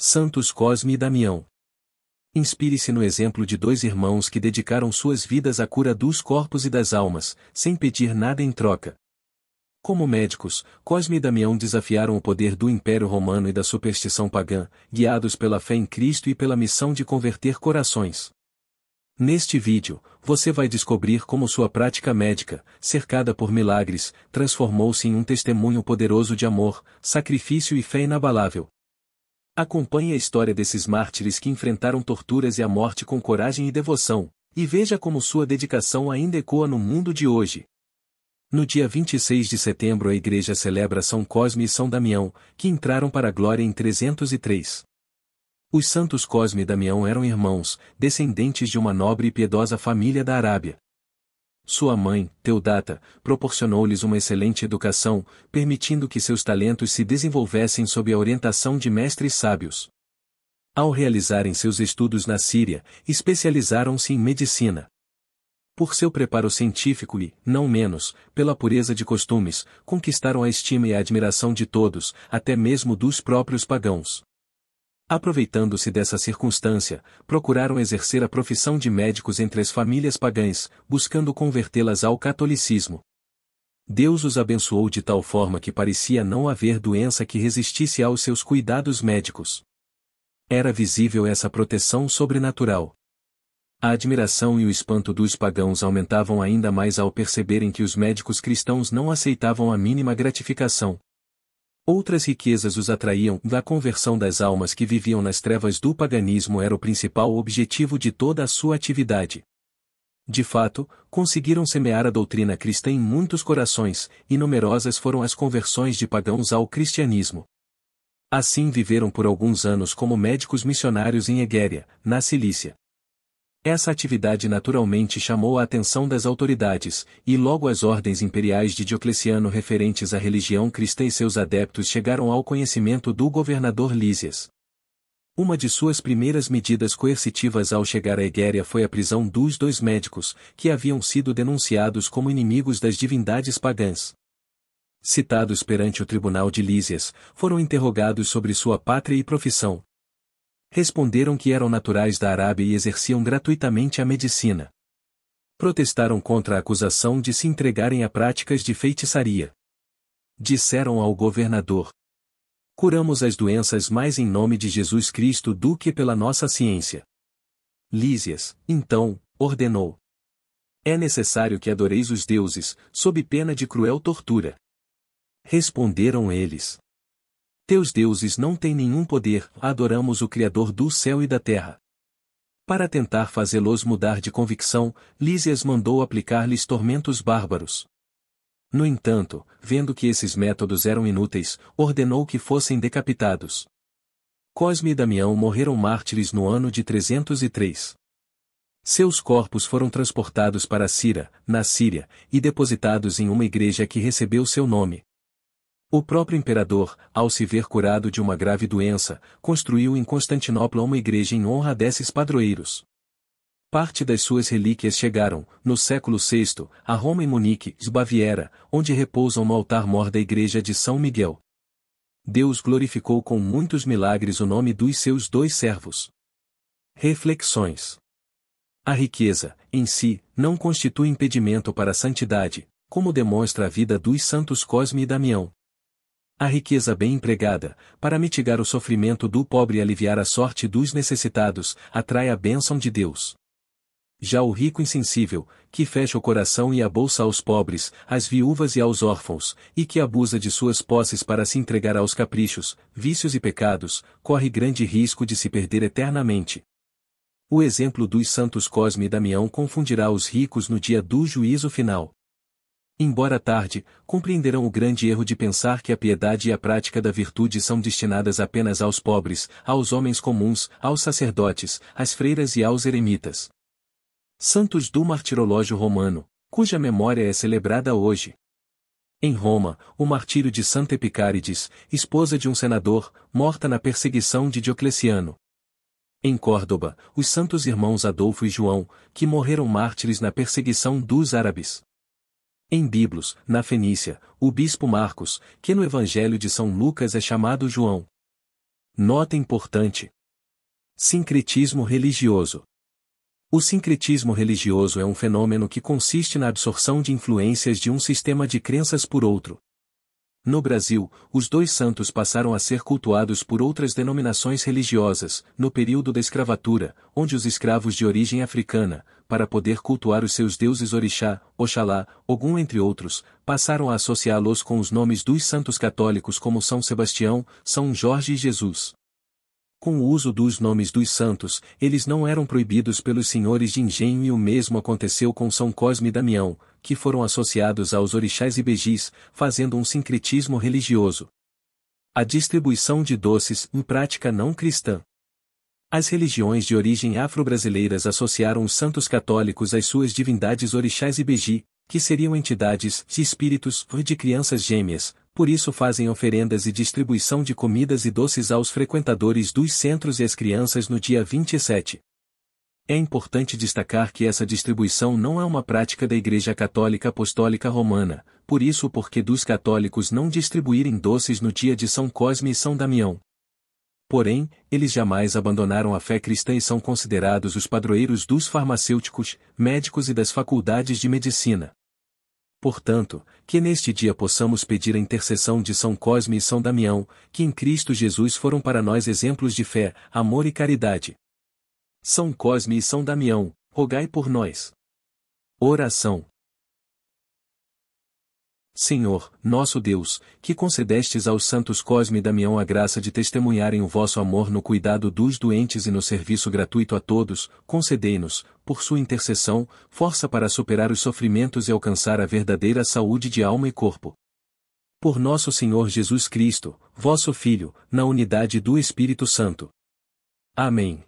Santos Cosme e Damião. Inspire-se no exemplo de dois irmãos que dedicaram suas vidas à cura dos corpos e das almas, sem pedir nada em troca. Como médicos, Cosme e Damião desafiaram o poder do Império Romano e da superstição pagã, guiados pela fé em Cristo e pela missão de converter corações. Neste vídeo, você vai descobrir como sua prática médica, cercada por milagres, transformou-se em um testemunho poderoso de amor, sacrifício e fé inabalável. Acompanhe a história desses mártires que enfrentaram torturas e a morte com coragem e devoção, e veja como sua dedicação ainda ecoa no mundo de hoje. No dia 26 de setembro a igreja celebra São Cosme e São Damião, que entraram para a glória em 303. Os santos Cosme e Damião eram irmãos, descendentes de uma nobre e piedosa família da Arábia. Sua mãe, Teodata, proporcionou-lhes uma excelente educação, permitindo que seus talentos se desenvolvessem sob a orientação de mestres sábios. Ao realizarem seus estudos na Síria, especializaram-se em medicina. Por seu preparo científico e, não menos, pela pureza de costumes, conquistaram a estima e a admiração de todos, até mesmo dos próprios pagãos. Aproveitando-se dessa circunstância, procuraram exercer a profissão de médicos entre as famílias pagãs, buscando convertê-las ao catolicismo. Deus os abençoou de tal forma que parecia não haver doença que resistisse aos seus cuidados médicos. Era visível essa proteção sobrenatural. A admiração e o espanto dos pagãos aumentavam ainda mais ao perceberem que os médicos cristãos não aceitavam a mínima gratificação. Outras riquezas os atraíam, a conversão das almas que viviam nas trevas do paganismo era o principal objetivo de toda a sua atividade. De fato, conseguiram semear a doutrina cristã em muitos corações, e numerosas foram as conversões de pagãos ao cristianismo. Assim viveram por alguns anos como médicos missionários em Egéria, na Cilícia. Essa atividade naturalmente chamou a atenção das autoridades, e logo as ordens imperiais de Diocleciano referentes à religião cristã e seus adeptos chegaram ao conhecimento do governador Lísias. Uma de suas primeiras medidas coercitivas ao chegar a Egéria foi a prisão dos dois médicos, que haviam sido denunciados como inimigos das divindades pagãs. Citados perante o tribunal de Lísias, foram interrogados sobre sua pátria e profissão. Responderam que eram naturais da Arábia e exerciam gratuitamente a medicina. Protestaram contra a acusação de se entregarem a práticas de feitiçaria. Disseram ao governador: "Curamos as doenças mais em nome de Jesus Cristo do que pela nossa ciência." Lísias, então, ordenou: "É necessário que adoreis os deuses, sob pena de cruel tortura." Responderam eles: "Teus deuses não têm nenhum poder, adoramos o Criador do céu e da terra." Para tentar fazê-los mudar de convicção, Lísias mandou aplicar-lhes tormentos bárbaros. No entanto, vendo que esses métodos eram inúteis, ordenou que fossem decapitados. Cosme e Damião morreram mártires no ano de 303. Seus corpos foram transportados para Cira, na Síria, e depositados em uma igreja que recebeu seu nome. O próprio imperador, ao se ver curado de uma grave doença, construiu em Constantinopla uma igreja em honra desses padroeiros. Parte das suas relíquias chegaram, no século VI, a Roma e Munique, Baviera, onde repousam no altar-mor da igreja de São Miguel. Deus glorificou com muitos milagres o nome dos seus dois servos. Reflexões. A riqueza, em si, não constitui impedimento para a santidade, como demonstra a vida dos santos Cosme e Damião. A riqueza bem empregada, para mitigar o sofrimento do pobre e aliviar a sorte dos necessitados, atrai a bênção de Deus. Já o rico insensível, que fecha o coração e a bolsa aos pobres, às viúvas e aos órfãos, e que abusa de suas posses para se entregar aos caprichos, vícios e pecados, corre grande risco de se perder eternamente. O exemplo dos santos Cosme e Damião confundirá os ricos no dia do juízo final. Embora tarde, compreenderão o grande erro de pensar que a piedade e a prática da virtude são destinadas apenas aos pobres, aos homens comuns, aos sacerdotes, às freiras e aos eremitas. Santos do martirológio romano, cuja memória é celebrada hoje. Em Roma, o martírio de Santa Epicárides, esposa de um senador, morta na perseguição de Diocleciano. Em Córdoba, os santos irmãos Adolfo e João, que morreram mártires na perseguição dos árabes. Em Biblos, na Fenícia, o bispo Marcos, que no Evangelho de São Lucas é chamado João. Nota importante. Sincretismo religioso. O sincretismo religioso é um fenômeno que consiste na absorção de influências de um sistema de crenças por outro. No Brasil, os dois santos passaram a ser cultuados por outras denominações religiosas, no período da escravatura, onde os escravos de origem africana, para poder cultuar os seus deuses Orixá, Oxalá, Ogum entre outros, passaram a associá-los com os nomes dos santos católicos como São Sebastião, São Jorge e Jesus. Com o uso dos nomes dos santos, eles não eram proibidos pelos senhores de engenho e o mesmo aconteceu com São Cosme e Damião, que foram associados aos orixás e begis, fazendo um sincretismo religioso. A distribuição de doces em prática não cristã. As religiões de origem afro-brasileiras associaram os santos católicos às suas divindades orixás e begi, que seriam entidades de espíritos de crianças gêmeas, por isso fazem oferendas e distribuição de comidas e doces aos frequentadores dos centros e às crianças no dia 27. É importante destacar que essa distribuição não é uma prática da Igreja Católica Apostólica Romana, por isso o porquê dos católicos não distribuírem doces no dia de São Cosme e São Damião. Porém, eles jamais abandonaram a fé cristã e são considerados os padroeiros dos farmacêuticos, médicos e das faculdades de medicina. Portanto, que neste dia possamos pedir a intercessão de São Cosme e São Damião, que em Cristo Jesus foram para nós exemplos de fé, amor e caridade. São Cosme e São Damião, rogai por nós. Oração. Senhor, nosso Deus, que concedestes aos santos Cosme e Damião a graça de testemunharem o vosso amor no cuidado dos doentes e no serviço gratuito a todos, concedei-nos, por sua intercessão, força para superar os sofrimentos e alcançar a verdadeira saúde de alma e corpo. Por nosso Senhor Jesus Cristo, vosso Filho, na unidade do Espírito Santo. Amém.